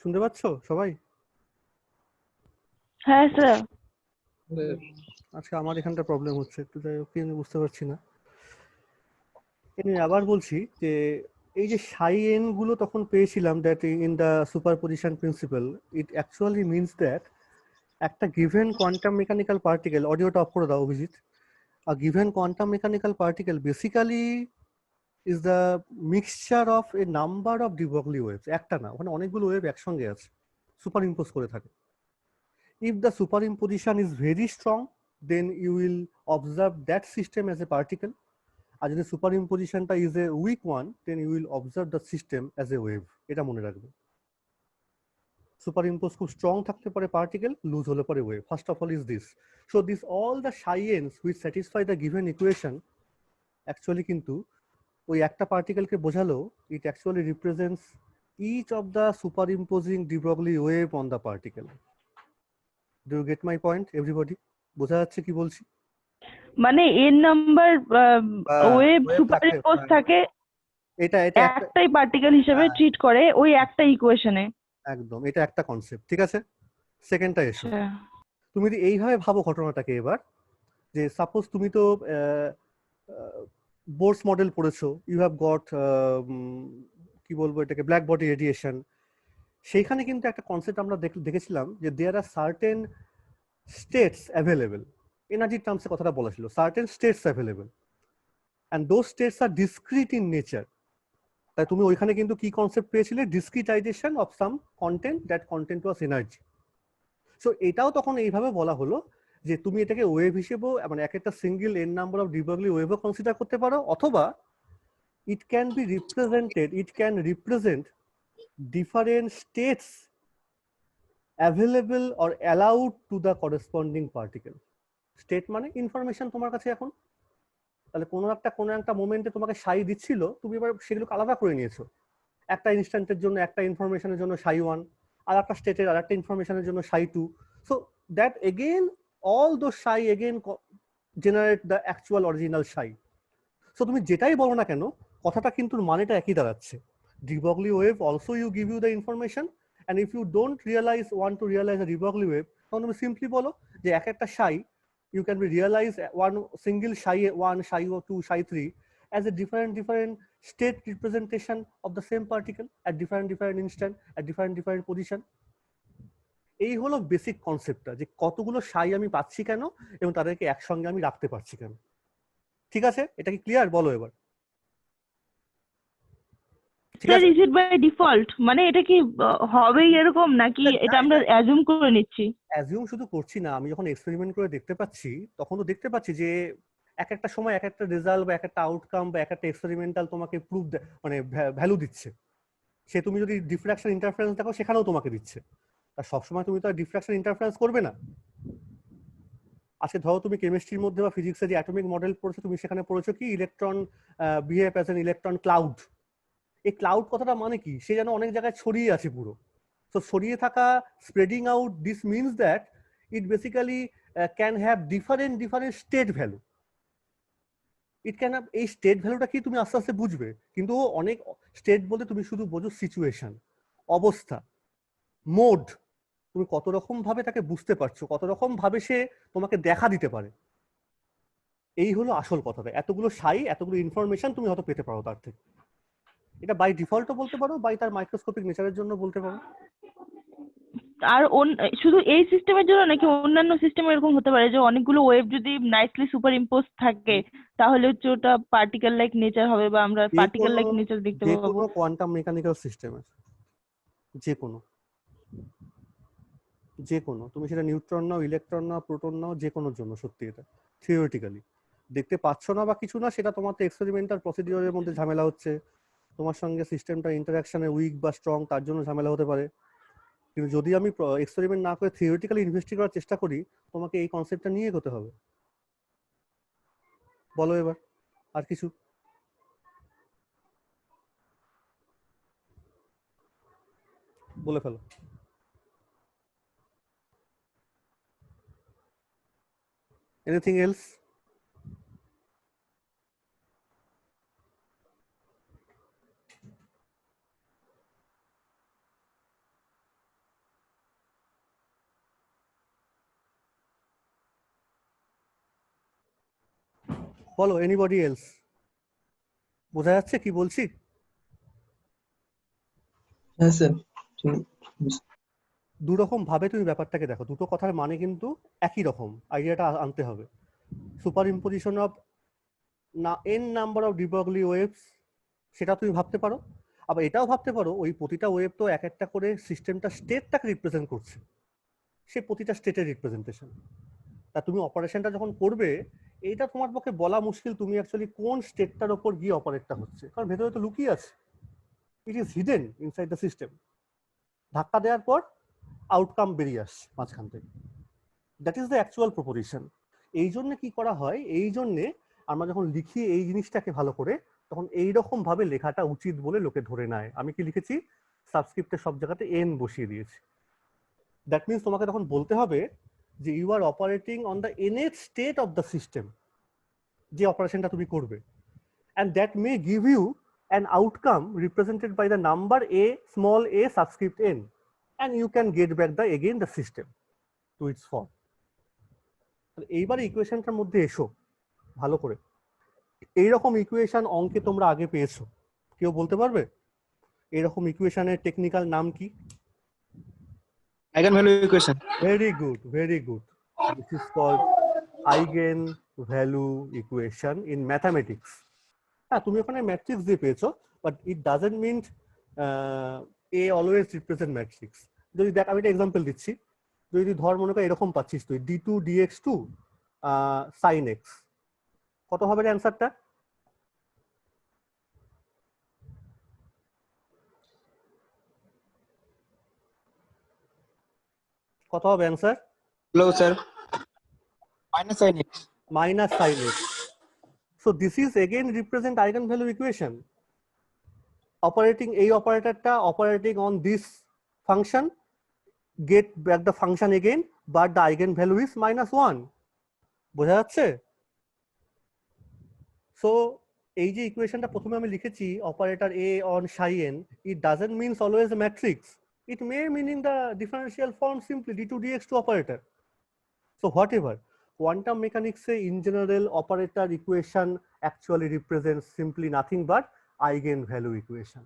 শুনতে পাচ্ছ সবাই? হ্যাঁ স্যার। আজকে আমার এখানটা প্রবলেম হচ্ছে একটু, যাই হোক কি আমি বুঝতে পারছি না। আবার বলছি যে এই যে সাই এন গুলো তখন পেয়েছিলাম, that in the superposition principal, it actually means that একটা গিভেন কোয়ান্টাম মেকানিক্যাল পার্টিকেল, অডিওটা অফ করে দাও Abhijit, a given quantum mechanical particle basically is the mixture of a number of de Broglie waves, একটা না, ওখানে অনেকগুলো ওয়েভ একসঙ্গে আছে, সুপার ইম্পোজ করে থাকে। If the superimposition is very strong, then you will observe that system as a particle. আর যদি সুপারইম্পোজিশনটা is a weak one, then you will observe the system as a wave. এটা মনে রাখবে। Superimpose খুব strong থাকতে পারে particle, loose হলে পরে wave. First of all is this. So this all the সাইয়েন্স which satisfy the given equation actually কিন্তু ওই একটা পার্টিকেলকে বোঝালো, it actually represents each of the superimposing de Broglie wave on the particle. Do you get my point everybody? বোঝা যাচ্ছে কি বলছি? মানে এন নাম্বার ওয়েভ সুপারইম্পোজ থাকে, এটা এটা একটাই পার্টিকেল হিসেবে ট্রিট করে ওই একটা ইকুয়েশনে। একদম, এটা একটা কনসেপ্ট। ঠিক আছে, সেকেন্ডটা এসো। তুমি যদি এইভাবে ভাবো ঘটনাটাকে এবার, যে সাপোজ তুমি তো বোর্স মডেল পড়েছো, ইউ হ্যাভ গট কি বলবো এটাকে, ব্ল্যাক বডি রেডিয়েশন। সেইখানে কিন্তু একটা কনসেপ্ট আমরা দেখেছিলাম যে there are certain states available, energy টার্মসে কথাটা বলা ছিল, certain states available and those states are discrete in nature. তাই তুমি ওইখানে কিন্তু কি কনসেপ্ট পেয়েছিলে, discretization of some content, that content was energy. So এটাও তখন এইভাবে বলা হলো যে তুমি এটাকে ওয়েভ হিসেবেও, মানে এক একটা single N number of de Broglie ওয়েভও কনসিডার করতে পারো, অথবা it can be represented, it can represent different states available or allowed to the corresponding particle. State মানে ইনফরমেশন তোমার কাছে এখন, তাহলে কোনো একটা মোমেন্টে তোমাকে সাই দিচ্ছিল, তুমি এবার সেগুলোকে আলাদা করে নিয়েছো, একটা ইনস্ট্যান্টের জন্য একটা ইনফরমেশনের জন্য সাই ওয়ান, আর একটা স্টেটের আর একটা ইনফরমেশনের জন্য psi two. So that again all those psi again generate the actual original psi. So তুমি যেটাই বলো না কেন, কথাটা কিন্তু মানেটা একই দাঁড়াচ্ছে। de Broglie wave also you give you the information, and if you don't want to realize a de Broglie wave, তখন তুমি সিম্পলি বলো যে এক একটা psi you can be realize one single psi 1, psi 2, psi 3 as a different state representation of the same particle at different instant, at different position. এই হলো basic কনসেপ্টটা, যে কতগুলো সাই আমি পাচ্ছি কেন এবং তাদেরকে একসঙ্গে আমি রাখতে পারছি কেন। ঠিক আছে, এটা কি ক্লিয়ার? বলো এবার। Sir is it by default, মানে এটা কি হবেই এরকম নাকি এটা আমরা অ্যাজুম করে নিচ্ছি? অ্যাজিউম শুধু করছি না, আমি যখন এক্সপেরিমেন্ট করে দেখতে পাচ্ছি তখন তো দেখতে পাচ্ছি যে এক একটা সময় এক একটা রেজাল্ট বা এক একটা আউটকাম বা এক একটা এক্সপেরিমেন্টাল তোমাকে প্রুফ, মানে ভ্যালু দিচ্ছে। সে তুমি যদি ডিফ্রাকশন ইন্টারফারেন্স দেখো সেখানেও তোমাকে দিচ্ছে। আর সবসময় তুমি তো আর ডিফ্রাকশন ইন্টারফারেন্স করবে না। আজকে ধরো তুমি কেমিস্ট্রির মধ্যে বা ফিজিক্সের যে অ্যাটমিক মডেল পড়েছো, তুমি সেখানে পড়েছো কি electron behave as an electron cloud. এই ক্লাউড কথাটা মানে কি, সে যেন অনেক জায়গায় ছড়িয়ে আছে পুরো। So ছড়িয়ে থাকা, spreading out, this means that it basically can have different state value. It can have, এই স্টেট ভ্যালুটা কি তুমি আস্তে আস্তে বুঝবে, কিন্তু অনেক স্টেট বলতে তুমি শুধু বোঝো সিচুয়েশন, অবস্থা, মোড। তুমি কত রকম ভাবে তাকে বুঝতে পারছো, কত রকম ভাবে সে তোমাকে দেখা দিতে পারে, এই হলো আসল কথাটা। এতগুলো সাই, এতগুলো ইনফরমেশন তুমি হয়তো পেতে পারো তার থেকে। এটা বাই ডিফল্টও বলতে পারো, বাই তার মাইক্রোস্কোপিক নেচারের জন্য বলতে পারো। আর শুধু এই সিস্টেমের জন্য নাকি অন্যান্য সিস্টেমে এরকম হতে পারে যে অনেকগুলো ওয়েভ যদি নাইসলি সুপার ইম্পোজ থাকে তাহলে হচ্ছে ওটা পার্টিকেল লাইক নেচার হবে বা আমরা পার্টিকেল লাইক নেচার দেখতে যে পাবো? কোনো কোয়ান্টাম মেকানিক্যাল সিস্টেমের, যে কোনো তুমি সেটা নিউট্রন নাও, ইলেকট্রন নাও, প্রোটন নাও, যে কোনোর জন্য সত্যি এটা থিওরিটিক্যালি দেখতে পাচ্ছ না বা কিছু না, সেটা তোমার তো এক্সপেরিমেন্টাল প্রসিডিওরের মধ্যে ঝামেলা হচ্ছে, তোমার সঙ্গে সিস্টেমটা ইন্টারাকশনে উইক বা স্ট্রং, তার জন্য ঝামেলা হতে পারে। কিন্তু যদি আমি এক্সপেরিমেন্ট না করে থিওরিটিক্যালি ইনভেস্টিগেট করার চেষ্টা করি, তোমাকে এই কনসেপ্টটা নিয়ে এগোতে হবে। বলো এবার আর কিছু। বলে ফেলো। Anything else? বলো এনিবডি এলস, বোঝা যাচ্ছে কি বলছি? হ্যাঁ স্যার। দু রকম ভাবে তুমি ব্যাপারটাকে দেখো, দুটো কথার মানে কিন্তু একই রকম, আইডিয়াটা আনতে হবে। সুপার ইম্পোজিশন অফ না এন নাম্বার অফ ডিবগলি ওয়েভস, সেটা তুমি ভাবতে পারো। আবার এটাও ভাবতে পারো ওই প্রতিটা ওয়েভ তো এক একটা করে সিস্টেমটা স্টেটটাকে রিপ্রেজেন্ট করছে, সে প্রতিটা স্টেটের রিপ্রেজেন্টেশন। তা তুমি অপারেশনটা যখন করবে, এইটা তোমার পক্ষে বলা মুশকিল তুমি অ্যাকচুয়ালি কোন স্টেটটার ওপর গিয়ে অপারেটটা হচ্ছে, কারণ ভেতরে তো লুকিয়ে আছে, it is hidden inside the system. ধাক্কা দেওয়ার পর আউটকাম বেরিয়ে আসছে মাঝখান থেকে, that is the actual proposition. এই জন্য কি করা হয়, এই জন্যে আমরা যখন লিখি এই জিনিসটাকে ভালো করে, তখন এইরকম ভাবে লেখাটা উচিত বলে লোকে ধরে নেয়। আমি কি লিখেছি, সাবস্ক্রিপ্টের সব জায়গাতে এন বসিয়ে দিয়েছি। দ্যাট মিনস তোমাকে তখন বলতে হবে যে you are operating on the nth state of the system, যে অপারেশনটা তুমি করবে, and that may give you an outcome represented by the number a small a subscript n, and you can get back the again the system to its form. এইবার ইকুয়েশনটার মধ্যে এসো ভালো করে। এইরকম ইকুয়েশন অঙ্কে তোমরা আগে পেয়েছো, কেউ বলতে পারবে এইরকম ইকুয়েশনের টেকনিক্যাল নাম কি? Eigen value equation. Very good, very good. This is called eigen value equation in mathematics. হ্যাঁ, তুমি ওখানে ম্যাট্রিক্স দিয়ে পেয়েছো, but it doesn't mean a always represent matrix. যদি দেখ, আমি একটা এক্সাম্পল দিচ্ছি, যদি ধর মনে কর এরকম পাচ্ছিস তুই d2 dx2 sin x, কত হবে রে অ্যান্সারটা? কত হবে answer? Hello sir, minus sine x. Minus sin x. So this is again represent eigenvalue equation. Operating a operatorটা operating on this function, get back the function again, but the eigenvalue is -1. বোঝা যাচ্ছে? So এই যে ইকুয়েশনটা প্রথমে আমি লিখেছি operator a on psi n, it doesn't mean always a matrix. It may meaning the differential form simply d2 dx2 operator. So whatever, quantum mechanics in general operator equation actually represents simply nothing but eigenvalue equation.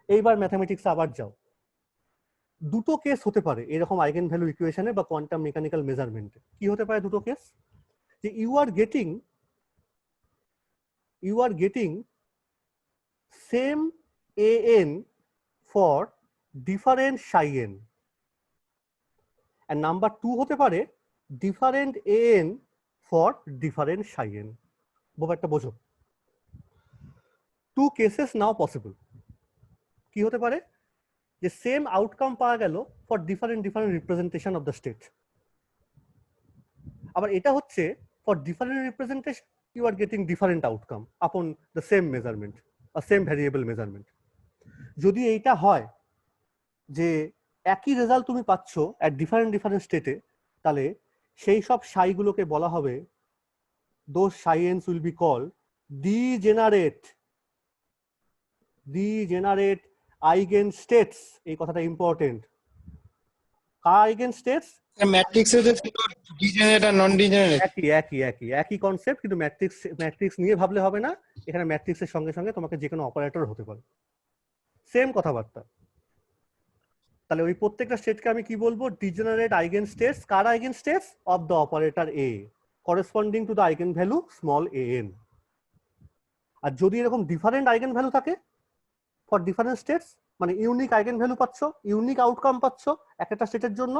এইবার mathematics আবার যাও, দুটো case হতে পারে এরকম eigenvalue ইকুয়েশনে বা quantum mechanical মেজারমেন্টে। কি হতে পারে দুটো কেস? যে you are getting same an for different psi n, and number 2 হতে পারে different an for different psi n। ব্যাপারটা বোঝো, টু কেসেস নাও পসিবল। কি হতে পারে? যে সেম আউটকাম পাওয়া গেল for different representation of the state. আবার এটা হচ্ছে for different representation you are getting different outcome upon the same measurement বা সেম ভ্যারিয়েবল মেজারমেন্ট। যদি এইটা হয় যে একই রেজাল্ট তুমি পাচ্ছ অ্যাট ডিফারেন্ট স্টেটে, তাহলে সেই সব সাইগুলোকে বলা হবে, দোজ সাইয়েন্স will be call degenerate eigen states. এই কথাটা ইম্পর্টেন্ট। কার আইগেন স্টেটস? ম্যাট্রিক্সে যে ছিল ডিজেনারেট আর নন ডিজেনারেট, একই কনসেপ্ট, কিন্তু ম্যাট্রিক্স নিয়ে ভাবলে হবে না। এখানে ম্যাট্রিক্সের সঙ্গে সঙ্গে তোমাকে যে কোনো অপারেটর হতে পারে, সেম কথাবার্তা। তাহলে ওই প্রত্যেকটা স্টেটকে আমি কি বলবো? Degenerate eigen states. Car eigen states? Of the operator A corresponding to the eigen value small a n। আর যদি এরকম ডিফারেন্ট আইগেন ভ্যালু থাকে ফর ডিফারেন্ট স্টেটস, মানে ইউনিক আইগেন ভ্যালু পাচ্ছ, ইউনিক আউটকাম পাচ্ছ এক একটা স্টেটের জন্য,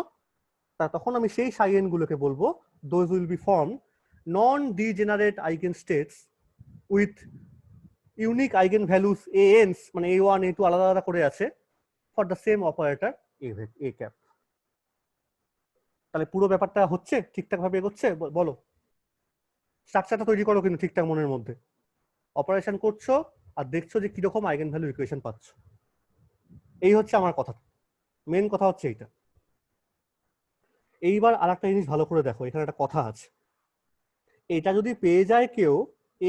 তখন আমি সেই psi n গুলোকে বলবো those will be form non degenerate eigen states with unique eigen values ans, মানে a1 a2 আলাদা আলাদা করে আছে for the same operator a cap. তাহলে পুরো ব্যাপারটা হচ্ছে ঠিকঠাক ভাবে এগোচ্ছে? বলো, স্ট্রাকচারটা তৈরি করো কিন্তু ঠিকঠাক মনের মধ্যে। অপারেশন করছো আর দেখছো যে কিরকম আইগেন ভ্যালু ইকুয়েশন পাচ্ছ। এই হচ্ছে আমার কথা, মেন কথা হচ্ছে এইটা। এইবার আর একটা জিনিস ভালো করে দেখো, এখানে একটা কথা আছে। এটা যদি পেয়ে যায় কেউ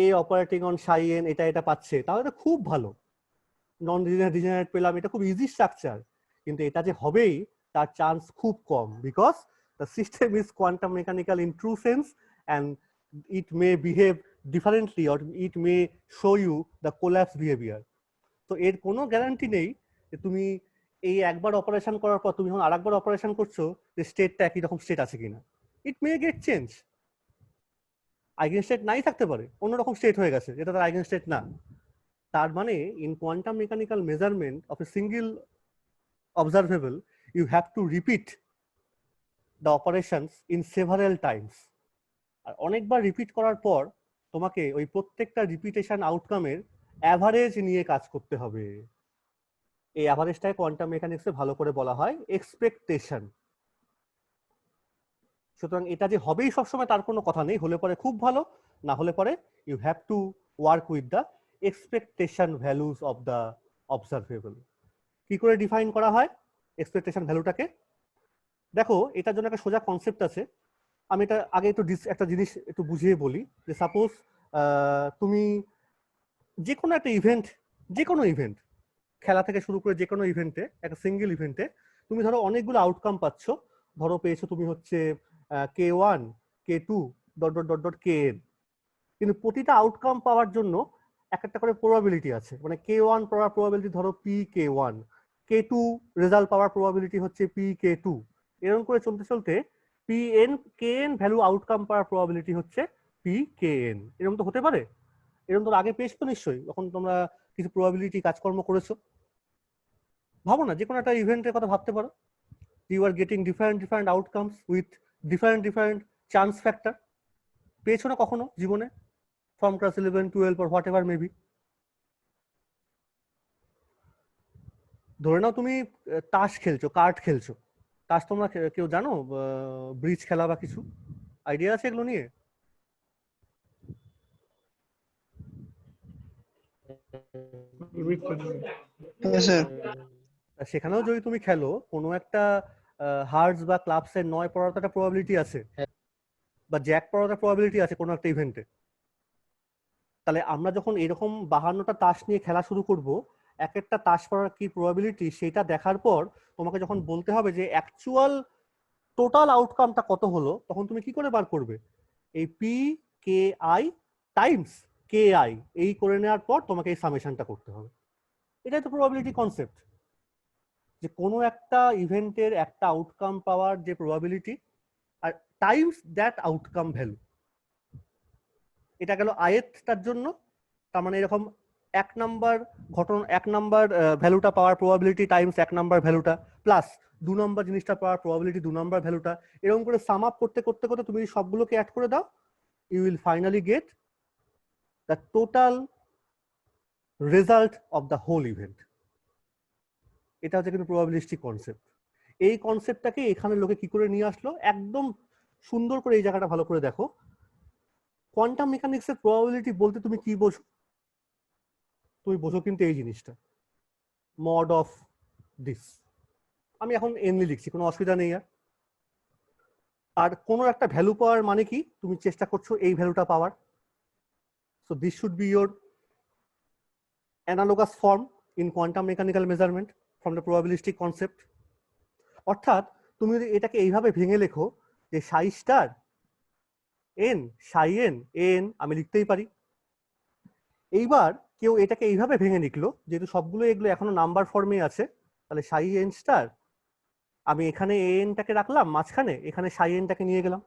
এ অপারেটিং অন psi n, এটা পাচ্ছে, তাহলে এটা খুব ভালো। নন ডিজেনারেট পেলাম, এটা খুব ইজি স্ট্রাকচার। কিন্তু এটা যে হবেই তার চান্স খুব কম, because the system is quantum mechanical in true sense and it may behave differently or it may show you the collapse behavior. তো এর কোনো গ্যারান্টি নেই যে তুমি এই একবার অপারেশন করার পর তুমি যখন আরেকবার অপারেশন করছো যে স্টেটটা একই রকম স্টেট আছে কিনা। It may get change, eigen state নাই থাকতে পারে, অন্যরকম স্টেট হয়ে গেছে, যেটা তার আইগেন স্টেট না। তার মানে in quantum mechanical measurement of a single observable you have to repeat the operations in several times. আর অনেকবার রিপিট করার পর তোমাকে ওই প্রত্যেকটা রিপিটেশন আউটকামের অ্যাভারেজ নিয়ে কাজ করতে হবে। এই অ্যাভারেজটাকে কোয়ান্টাম মেকানিক্সে ভালো করে বলা হয় এক্সপেকটেশন। সুতরাং এটা যে হবেই সবসময় তার কোনো কথা নেই, হলে পরে খুব ভালো, না হলে পরে you have to work with the expectation values of the observable. কি করে ডিফাইন করা হয় এক্সপেকটেশন ভ্যালুটাকে? দেখো, এটার জন্য একটা সোজা কনসেপ্ট আছে। আমি এটা আগে একটু একটা জিনিস একটু বুঝিয়ে বলি যে সাপোজ তুমি যে কোনো একটা ইভেন্ট, যে কোনো ইভেন্ট, খেলা থেকে শুরু করে যে কোনো ইভেন্টে, একটা সিঙ্গেল ইভেন্টে তুমি ধরো অনেকগুলো আউটকাম পাচ্ছ। ধরো পেয়েছো তুমি হচ্ছে K1, K2 dot dot dot dot Kn, কিন্তু প্রতিটা আউটকাম পাওয়ার জন্য এক একটা করে প্রবাবিলিটি আছে। মানে K1 পাওয়ার প্রবাবিলিটি ধরো PK1, K2 রেজাল্ট পাওয়ার প্রবাবিলিটি হচ্ছে PK2, এরকম করে চলতে চলতে Kn ভ্যালু আউটকাম পাওয়ার প্রবাবিলিটি হচ্ছে PKn। এরকম তো হতে পারে, এরকম তো আগে পেয়েছো নিশ্চয়ই, যখন তোমরা কিছু প্রবাবিলিটি কাজকর্ম করেছো। ভাবো না, যে কোনো একটা ইভেন্টের কথা ভাবতে পারো, you are getting different outcomes with different chance factor. পেয়েছো না কখনো জীবনে, from class 11, 12 or whatever maybe? ধরে নাও তুমি তাস খেলছো, কার্ড খেলছো। তাস তোমরা কেউ জানো? ব্রিজ খেলা বা কিছু আইডিয়া আছে এগুলো নিয়ে? সেখানেও যদি তুমি খেলো, কোনো একটা হার্টস বা ক্লাবসের 9 পড়ার একটা প্রবাবিলিটি আছে, বা জ্যাক পড়ার একটা প্রবাবিলিটি আছে কোনো একটা ইভেন্টে। তাহলে আমরা যখন এরকম 52টা তাস নিয়ে খেলা শুরু করব, এক একটা তাস পড়ার কি প্রবাবিলিটি সেটা দেখার পর তোমাকে যখন বলতে হবে যে অ্যাকচুয়াল টোটাল আউটকামটা কত হলো, তখন তুমি কি করে বার করবে? এই PKI টাইমস KI এই করে নেওয়ার পর তোমাকে এই সামেশনটা করতে হবে। এটাই তো প্রবাবিলিটি কনসেপ্ট, যে কোনো একটা ইভেন্টের একটা আউটকাম পাওয়ার যে প্রবাবিলিটি আর টাইমস দ্যাট আউটকাম ভ্যালু। এটা গেল আয়েতটার জন্য। তার মানে এরকম এক নাম্বার ঘটনা, এক নাম্বার ভ্যালুটা পাওয়ার প্রবাবিলিটি টাইমস এক নাম্বার ভ্যালুটা প্লাস 2 নম্বর জিনিসটা পাওয়ার প্রবাবিলিটি 2 নম্বর ভ্যালুটা, এরকম করে সাম আপ করতে করতে করতে তুমি সবগুলোকে অ্যাড করে দাও, you will finally get the total result of the whole event. এটা হচ্ছে কিন্তু প্রবাবিলিস্টিক কনসেপ্ট। এই কনসেপ্টটাকে এখানে লোকে কি করে নিয়ে আসলো একদম সুন্দর করে। এই জায়গাটা ভালো করে দেখো, কোয়ান্টাম মেকানিক্সের প্রবাবিলিটি বলতে তুমি কি বোঝো? তুমি বোঝো কিন্তু এই জিনিসটা, মড অফ দিস। আমি এখন এনলি লিখছি, কোনো অসুবিধা নেই। আর কোনো একটা ভ্যালু পাওয়ার মানে কি, তুমি চেষ্টা করছো এই ভ্যালুটা পাওয়ার। So this should be your analogous form in quantum mechanical measurement from the probabilistic concept. অর্থাৎ তুমি যদি এটাকে এইভাবে ভেঙে লেখো যে psi star N psi N N, আমি লিখতেই পারি। এইবার কেউ এটাকে এইভাবে ভেঙে লিখলো, যেহেতু সবগুলো এগুলো এখনো নাম্বার ফর্মে আছে, তাহলে সাই এন স্টার, আমি এখানে এনটাকে রাখলাম মাঝখানে, এখানে সাই এনটাকে নিয়ে গেলাম।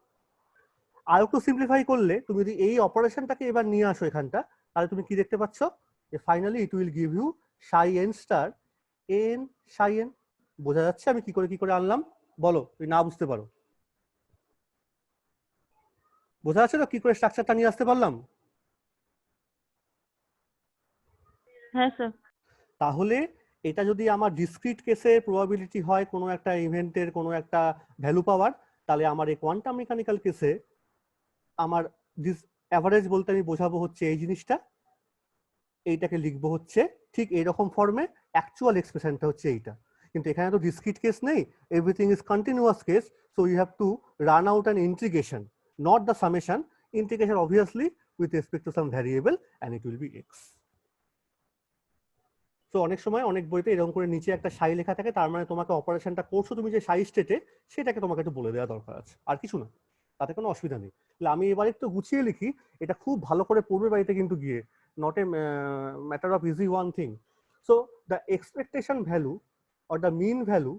আর একটু সিম্পলিফাই করলে তুমি যদি এই অপারেশনটাকে এবার নিয়ে আসো এখানটা, তাহলে তুমি কি দেখতে পাচ্ছ যে finally it will give you psi N star N psi n. বোঝা যাচ্ছে আমি কি করে আনলাম? বলো তুমি না বুঝতে পারো। বোঝা যাচ্ছে তো কি করে স্ট্রাকচারটা নিয়ে আসতে পারলাম? হ্যাঁ স্যার। তাহলে এটা যদি আমার ডিসক্রিট কেসে প্রবাবিলিটি হয় কোনো একটা ইভেন্টের কোনো একটা ভ্যালু পাওয়ার, তাহলে আমার এই কোয়ান্টাম মেকানিক্যাল কেসে আমার অ্যাভারেজ বলতে আমি বোঝাবো হচ্ছে এই জিনিসটা, এইটাকে লিখবো হচ্ছে ঠিক এইরকম ফর্মে, অ্যাকচুয়াল এক্সপ্রেশনটা হচ্ছে এইটা। কিন্তু এখানে তো ডিসক্রিট কেস নেই, everything is continuous case, so you have to run out an integration, not the summation, integration obviously with respect to some variable and it will be x. তো অনেক সময় অনেক বইতে এরকম করে নিচে একটা সাই লেখা থাকে, তার মানে তোমাকে অপারেশনটা করছো তুমি যে সাই স্টেটে, সেটাকে তোমাকে একটু বলে দেওয়া দরকার আছে, আর কিছু না। তাতে কোনো অসুবিধা নেই। তাহলে আমি এবার একটু গুছিয়ে লিখি, এটা খুব ভালো করে পড়বে বাড়িতে কিন্তু গিয়ে, not a matter of easy one thing. So the expectation value or the mean value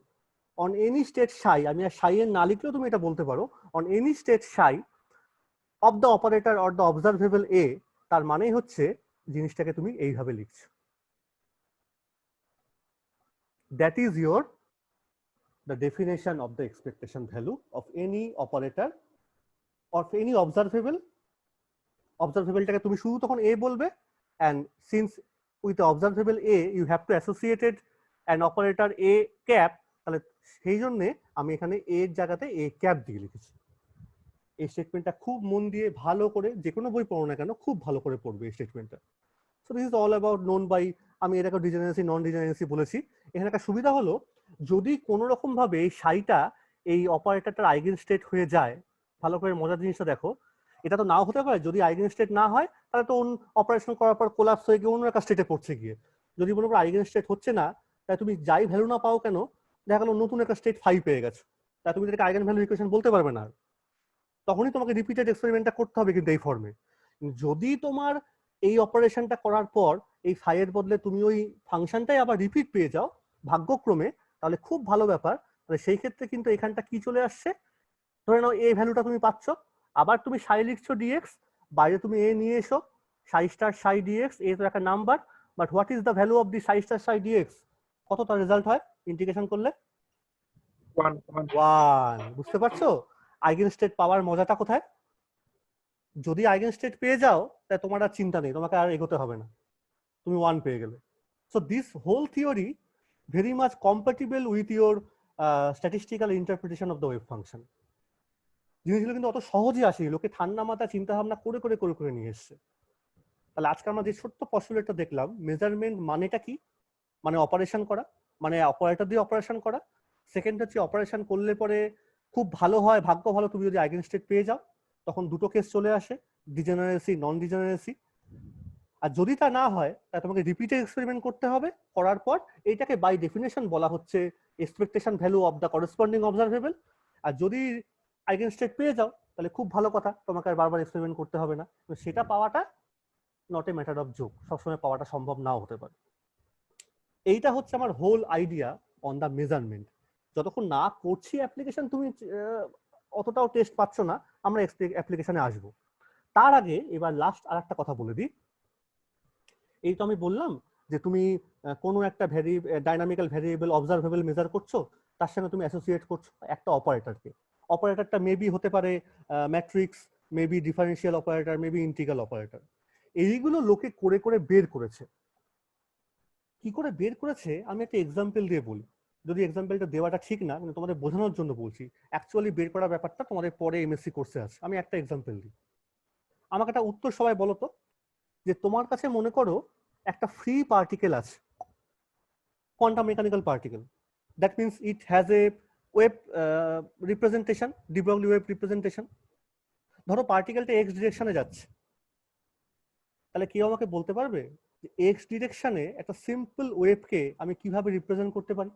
on any state psi, আমি আর সাই এর না লিখলেও তুমি এটা বলতে পারো, on any state psi of the operator or the observable A, তার মানেই হচ্ছে জিনিসটাকে তুমি এইভাবে লিখছো। That is your the definition of the expectation value of any operator or any observable. Observable টাকে তুমি শুধু তখন a বলবে, and since with the observable a you have to associate it an operator a cap, তাহলে সেই জন্য আমি এখানে a এর জায়গাতে a cap দিয়ে লিখেছি। এই স্টেটমেন্টটা খুব মন দিয়ে ভালো করে, যে কোনো বই পড়ো না কেন খুব ভালো করে পড়বে এই স্টেটমেন্টটা। So this is all about known by, আমি এটাকে ডিজেনারেসি নন ডিজেনারেসি বলেছি। এখানে একটা সুবিধা হলো, যদি কোনো রকম ভাবে এই সাইটা এই অপারেটরটার আইগেন স্টেট হয়ে যায়, ভালো করে মজার জিনিসটা দেখো, এটা তো নাও হতে পারে, যদি আইগেন স্টেট না হয় তাহলে তো অপারেশন করার পর কোলাপস হয়ে গিয়ে অন্য একটা স্টেটে পড়ছে গিয়ে। যদি মনে করো আইগেন স্টেট হচ্ছে না, তাই তুমি যাই ভ্যালু না পাও কেন, দেখা গেলো নতুন একটা স্টেট 5 পেয়ে গেছো, তাই তুমি এটাকে আইগেন ভ্যালু ইকুয়েশন বলতে পারবে না, তখনই তোমাকে রিপিটেড এক্সপেরিমেন্টটা করতে হবে কিন্তু এই ফর্মে। যদি তোমার এই অপারেশনটা করার পর এই ফাইয়ের বদলে তুমি ওই ফাংশনটাই আবার রিপিট পেয়ে যাও ভাগ্যক্রমে, তাহলে খুব ভালো ব্যাপার। তাহলে সেই ক্ষেত্রে কিন্তু এখানটা কি চলে আসছে, ধরে নাও এই ভ্যালুটা তুমি পাচ্ছ, আবার তুমি সাই লিখছো ডিএক্স, বাইরে তুমি এ নিয়ে এসো, সাই স্টার সাই ডিএক্স, এ তো একটা number, but what is the value of the Sai star Sai dx, কত তার রেজাল্ট হয় ইন্টিগ্রেশন করলে? 1। বুঝতে পারছো আইগেন স্টেট পাওয়ার মজাটা কোথায়? যদি আইগেন স্টেট পেয়ে যাও তাহলে তোমার আর চিন্তা নেই, তোমাকে আর এগোতে হবে না, তুমি 1 পেয়ে গেলে। So this whole theory very much compatible with your statistical interpretation of the wave function. জিনিসগুলো কিন্তু অত সহজে আসেনি, লোকে ঠান্ডা মাথা চিন্তা ভাবনা করে করে করে করে নিয়ে এসছে। তাহলে আজকে আমরা যে ছোট্ট পস্টুলেটটা দেখলাম, মেজারমেন্ট মানেটা কি, মানে অপারেশন করা, মানে অপারেটর দিয়ে অপারেশন করা। সেকেন্ড হচ্ছে অপারেশন করলে পরে খুব ভালো হয়, ভাগ্য ভালো, তুমি যদি আইগেন স্টেট পেয়ে যাও, তখন দুটো কেস চলে আসে, ডিজেনারেসি নন ডিজেনারেসি। আর যদি তা না হয় তাহলে তোমাকে রিপিটেড এক্সপেরিমেন্ট করতে হবে, করার পর এইটাকে বাই ডেফিনেশন বলা হচ্ছে expectation value of the corresponding observable. আর যদি আইগেন স্টেট পেয়ে যাও তাহলে খুব ভালো কথা, তোমাকে আর বারবার এক্সপেরিমেন্ট করতে হবে না। সেটা পাওয়াটা not a matter of joke, সবসময় পাওয়াটা সম্ভব নাও হতে পারে। এইটা হচ্ছে আমার whole idea on the measurement. যতক্ষণ না করছি অ্যাপ্লিকেশন, তুমি অতটাও টেস্ট পাচ্ছ না, আমরা অ্যাপ্লিকেশনে আসবো। তার আগে এবার লাস্ট আর একটা কথা বলে দিই। এই তো আমি বললাম যে তুমি কোনো একটা ডাইনামিক্যাল ভ্যারিয়েবল অবজারভেবল মেজার করছো, তার সঙ্গে তুমি অ্যাসোসিয়েট করছো একটা অপারেটরকে। অপারেটরটা মেবি হতে পারে matrix, maybe differential operator, maybe integral operator. এইগুলো লোকে করে করে বের করেছে। কি করে বের করেছে আমি একটা এক্সাম্পল দিয়ে বলি, যদি এক্সাম্পলটা দেওয়াটা ঠিক না, কিন্তু তোমাদের বোঝানোর জন্য বলছি। অ্যাকচুয়ালি বের করার ব্যাপারটা তোমাদের পরে এমএসসি কোর্সে আছে। আমি একটা এক্সাম্পল দিই, আমাকে একটা উত্তর সবাই বলো তো, যে তোমার কাছে মনে করো একটা ফ্রি পার্টিকেল আছে, quantum mechanical particle, that means it has a wave representation, D Broglie wave representation. ধরো পার্টিকেলটা এক্স ডিরেকশনে যাচ্ছে, তাহলে কেউ আমাকে বলতে পারবে যে এক্স ডিরেকশনে একটা সিম্পল ওয়েভকে আমি কিভাবে রিপ্রেজেন্ট করতে পারি?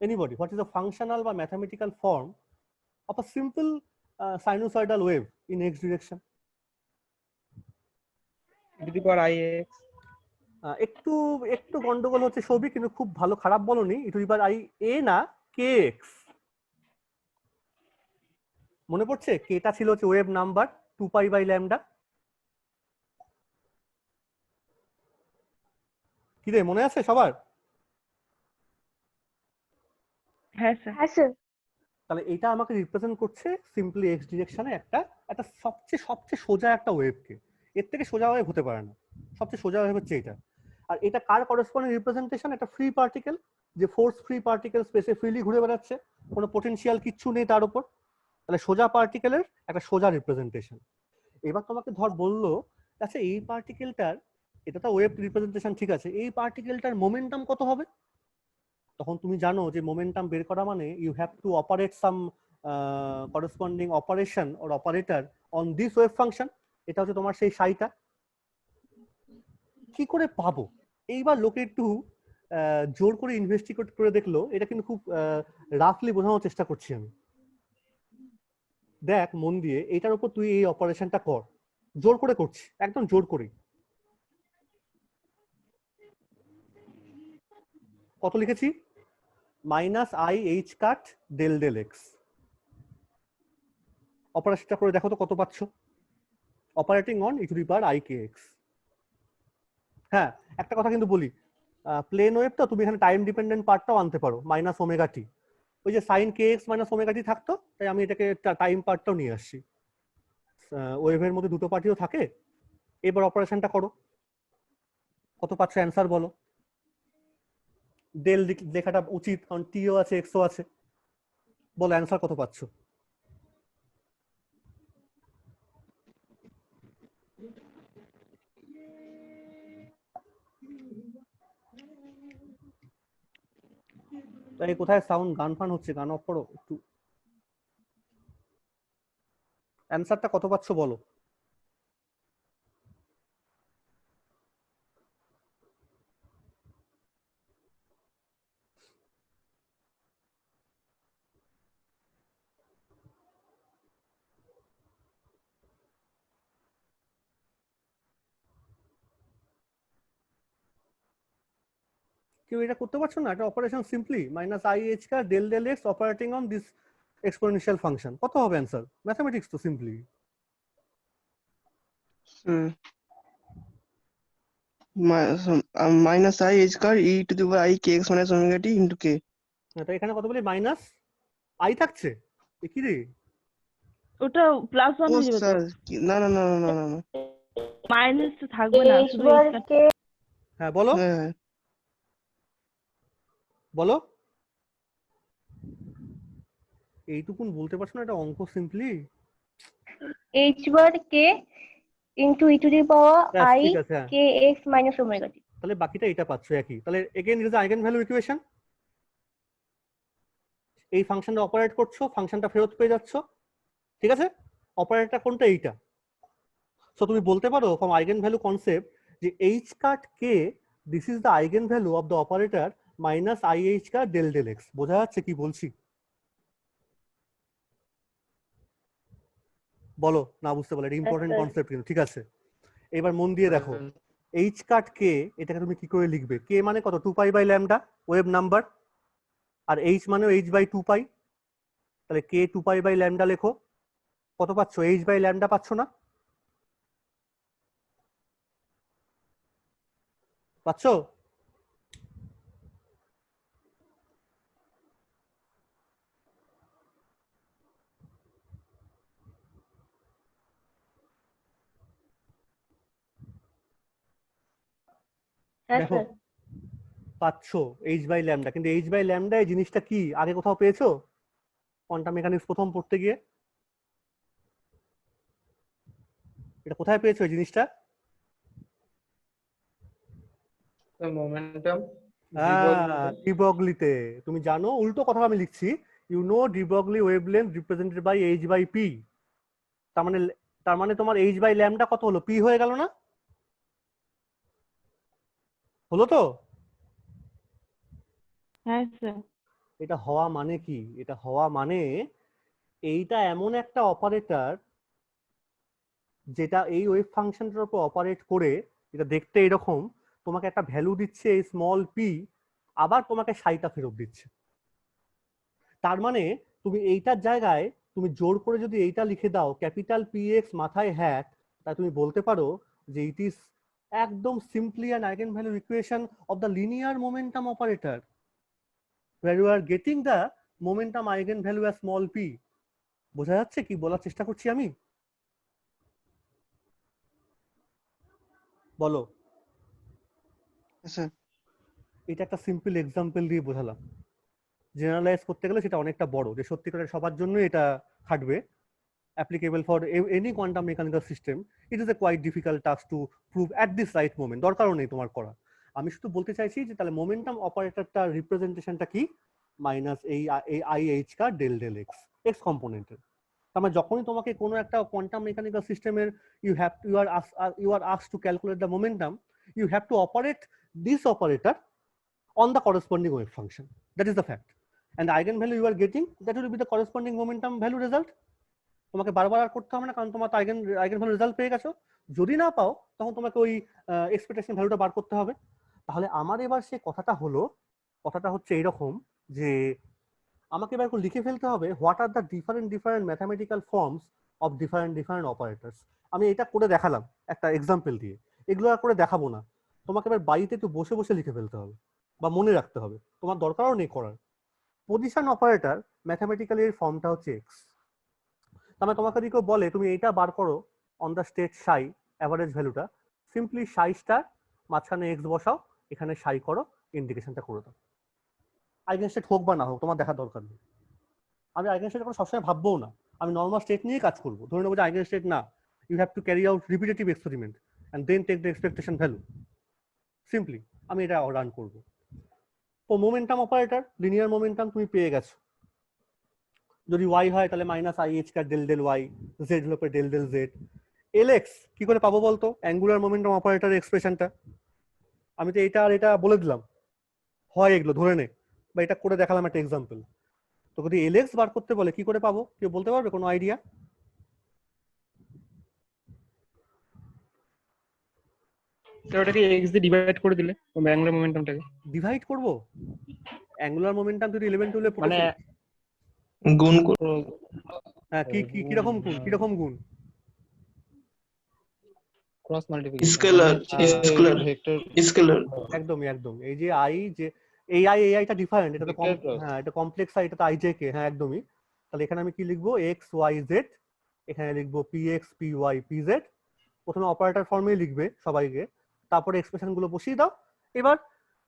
Anybody? What is the functional বা mathematical form of a simple sinusoidal wave in X direction? e⁻ix। একটু একটু গন্ডগোল হচ্ছে সবই, কিন্তু খুব ভালো খারাপ বলনি, e⁻ia না kx। মনে পড়ছে কেটা ছিল হচ্ছে ওয়েভ নাম্বার 2π/λ। কি রে, মনে আছে সবার? হ্যাঁ স্যার। তাহলে এটা আমাকে রিপ্রেজেন্ট করছে সিম্পলি এক্স ডিরেকশনে একটা একটা সবচেয়ে সোজা একটা ওয়েভকে। এর থেকে সোজা ওয়েভ হতে পারে না, সবচেয়ে সোজা ওয়েভ হচ্ছে এটা। আর এটা কার করেসপন্ডিং রিপ্রেজেন্টেশন? একটা ফ্রি পার্টিকেল, যে ফোর্স ফ্রি পার্টিকেল স্পেসে ফ্রিলি ঘুরে বেড়াচ্ছে, কোনো পোটেনশিয়াল কিচ্ছু নেই তার উপর। তাহলে সোজা পার্টিকেলের একটা সোজা রিপ্রেজেন্টেশন। এবার তোমাকে ধর বললো, আচ্ছা এই পার্টিকেলটার, এটা তো ওয়েভ রিপ্রেজেন্টেশন ঠিক আছে, এই পার্টিকেলটার মোমেন্টাম কত হবে? তখন তুমি জানো যে মোমেন্টাম বের করা মানে you have to operate some corresponding operation or operator on this wave function. এটা হচ্ছে তোমার সেই সাইটা। কি করে পাবো? এইবার লোকে একটু জোর করে ইনভেস্টিগেট করে দেখলো, এটা কিন্তু খুব রাফলি বোঝানোর চেষ্টা করছি আমি। দেখ মন দিয়ে, এটার উপর তুই এই অপারেশনটা কর, জোর করে করছি, একদম জোর করে। কত লিখেছি? Minus i h cut del del x. অপারেশনটা করে দেখো তো কত পাচ্ছ। Operating on e to the power i k x. হ্যাঁ, একটা কথা কিন্তু বলি, প্লেন ওয়েভ তো তুমি এখানে টাইম ডিপেন্ডেন্ট পার্টটাও আনতে পারো, মাইনাস ওমেগা টি। ওই যে সাইন কে এক্স মাইনাস ওমেগা টি থাকতো, তাই আমি এটাকে টাইম পার্টটাও নিয়ে আসছি। ওয়েভের মধ্যে দুটো পার্টিও থাকে। এবার অপারেশনটা করো, কত পাচ্ছ অ্যান্সার বলো। ডেল লেখাটা উচিত, কারণ টিও আছে এক্সও আছে। বলো অ্যান্সার কত পাচ্ছ। তাই কোথায় সাউন্ড গান ফান হচ্ছে, গান অফ করো একটু। অ্যান্সারটা কত পাচ্ছ বলো। কেউ এটা করতে পারছো না? এটা operation simply minus i h cut del del x operating on this exponential function. কত হবে অ্যান্সার? ম্যাথমেটিক্স তো simply. minus I h car e to the power I kx minus omega t into k. তাই এখানে কত বলি minus I থাকছে, এ কি রে? ওটা প্লাস ওয়ান ও হয়ে যাবে তো। স্যার না না না না না না না মাইনাস তো থাকবে না, h শুধু bar এইচটা। k হ্যাঁ বলো হ্যাঁ বলো। এইটুকুন বলতে পারছো না? এটা অঙ্ক simply. h bar k into e to the power I ঠিক আছে, হ্যাঁ। kx minus omega t. তাহলে বাকিটা এটা পাচ্ছ একই। তাহলে again is eigen value equation. এই ফাংশনটা অপারেট করছো, ফাংশনটা ফেরত পেয়ে যাচ্ছ, ঠিক আছে। অপারেটরটা কোনটা? এইটা। সো তুমি বলতে পারো ফ্রম আইগেন ভ্যালু কনসেপ্ট যে h cut k this is the eigen value of the operator minus i h cut del del x. বোঝা যাচ্ছে কি বলছি? বলো না বুঝতে পারলে, এটা ইম্পর্টেন্ট sir. কনসেপ্ট কিন্তু, ঠিক আছে। এবার মন দিয়ে দেখো, এইচ কাট কে এটাকে তুমি কি করে লিখবে? কে মানে কত? 2 pi by lambda wave number, আর এইচ মানে এইচ বাই 2 পাই। তাহলে কে 2 পাই বাই ল্যামডা লেখো। কত পাচ্ছ? এইচ বাই ল্যামডা পাচ্ছ না? পাচ্ছ? হ্যাঁ দেখো স্যার। পাচ্ছ এইচ বাই ল্যামডা, কিন্তু এইচ বাই ল্যামডা এই জিনিসটা কি আগে কোথাও পেয়েছো কোয়ান্টাম মেকানিক্স প্রথম পড়তে গিয়ে? এটা কোথায় পেয়েছো এই জিনিসটা? মোমেন্টাম ডি ব্রগলিতে। তুমি জানো উল্টো কথা আমি লিখছি, you know de Broglie wavelength represented by H by P. তার মানে তোমার এইচ বাই ল্যামডা কত হলো? পি হয়ে গেল না? হলো তো? হ্যাঁ স্যার। এটা হওয়া মানে কি? এটা হওয়া মানে এইটা এমন একটা অপারেটর যেটা এই ওয়েভ ফাংশনটার উপর অপারেট করে, এটা দেখতে এরকম, তোমাকে একটা ভ্যালু দিচ্ছে এই স্মল পি, আবার তোমাকে সাইটা ফেরত দিচ্ছে। তার মানে তুমি এইটার জায়গায় তুমি জোর করে যদি এইটা লিখে দাও ক্যাপিটাল পি এক্স মাথায় হ্যাট, তাই তুমি বলতে পারো যে ইট ইজ একদম simply an eigen value equation of the linear momentum operator where you are getting the momentum eigenvalue as small p. বোঝা যাচ্ছে কি বলার চেষ্টা করছি আমি? বলো। স্যার এটা একটা সিম্পল এক্সাম্পল দিয়ে বোঝালাম। জেনারেলাইজ করতে গেলে সেটা অনেকটা বড়, যে সত্যিকারের সবার জন্য এটা খাটবে, applicable for any quantum mechanical system. It is a quite difficult task to prove at this right moment. দরকারও নেই তোমার করা। আমি শুধু বলতে চাইছি যে তাহলে মোমেন্টাম অপারেটরটা রিপ্রেজেন্টেশনটা কি? মাইনাস এই আই এইচ কা ডেল ডেল এক্স, এক্স কম্পোনেন্টের। তার মানে যখনই তোমাকে কোনো একটা কোয়ান্টাম মেকানিক্যাল সিস্টেমের you are asked to calculate the momentum, you have to operate this operator on the corresponding wave function. That is the fact. And the eigenvalue you are getting, that will be the corresponding momentum value result. তোমাকে বারবার আর করতে হবে না, কারণ তোমার তো eigen value result পেয়ে গেছো। যদি না পাও তখন তোমাকে ওই এক্সপেকটেশন ভ্যালুটা বার করতে হবে। তাহলে আমার এবার সেই কথাটা হচ্ছে এইরকম যে আমাকে এবার লিখে ফেলতে হবে what are the different mathematical forms of different operators. আমি এটা করে দেখালাম একটা এক্সাম্পল দিয়ে, এগুলো আর করে দেখাবো না। তোমাকে এবার বাড়িতে একটু বসে বসে লিখে ফেলতে হবে বা মনে রাখতে হবে, তোমার দরকারও নেই করার। পজিশন অপারেটর ম্যাথামেটিক্যালি এর ফর্মটা হচ্ছে এক্স। তার মানে তোমাকে যদি কেউ বলে তুমি এইটা বার করো on the state Sai average ভ্যালুটা, সিম্পলি সাই স্টার মাঝখানে এক্স বসাও, এখানে সাই করো, ইন্ডিকেশনটা করে দাও। আইগেন স্টেট হোক বা না হোক তোমার দেখার দরকার নেই। আমি আইগেন স্টেট কোনো সবসময় ভাববো না, আমি নর্মাল স্টেট নিয়ে কাজ করবো। ধরে নেবো যে আইগেন স্টেট না, you have to carry out repetitive experiment and then take the expectation value. Simply আমি এটা রান করবো। তো মোমেন্টাম অপারেটর, লিনিয়ার মোমেন্টাম তুমি পেয়ে গেছো। যদি ওয়াই হয় তাহলে minus i h cut del del y, z হলো del del z. L x কি করে পাবো বলতো? অ্যাঙ্গুলার মোমেন্টাম অপারেটর এক্সপ্রেশনটা আমি তো এটা আর এটা বলে দিলাম, হয় এগুলো ধরে নে, বা এটা করে দেখালাম একটা এক্সাম্পল। তো যদি এল এক্স বার করতে বলে কি করে পাবো, কেউ বলতে পারবে? কোনো আইডিয়া? ওটাকে এক্স দিয়ে ডিভাইড করে দিলে অ্যাঙ্গুলার মোমেন্টামটাকে ডিভাইড করবো? অ্যাঙ্গুলার মোমেন্টাম যদি 11 টুলে মানে গুণ হ্যাঁ, কি কি কিরকম গুণ, কিরকম গুণ? ক্রস মাল্টিপ্লিকেশন স্কেলার স্কেলার একদম এই যে আই, যে এই আইটা ডিফারেন্ট, এটা তো হ্যাঁ এটা কমপ্লেক্স আই, এটা তো আইজে কে, হ্যাঁ একদমই। তাহলে এখানে আমি কি লিখবো? এক্স ওয়াই জেড, এখানে লিখবো P X P Y P Z. প্রথমে অপারেটর ফর্মেই লিখবে সবাইকে, তারপরে এক্সপ্রেশন গুলো বসিয়ে দাও। এবার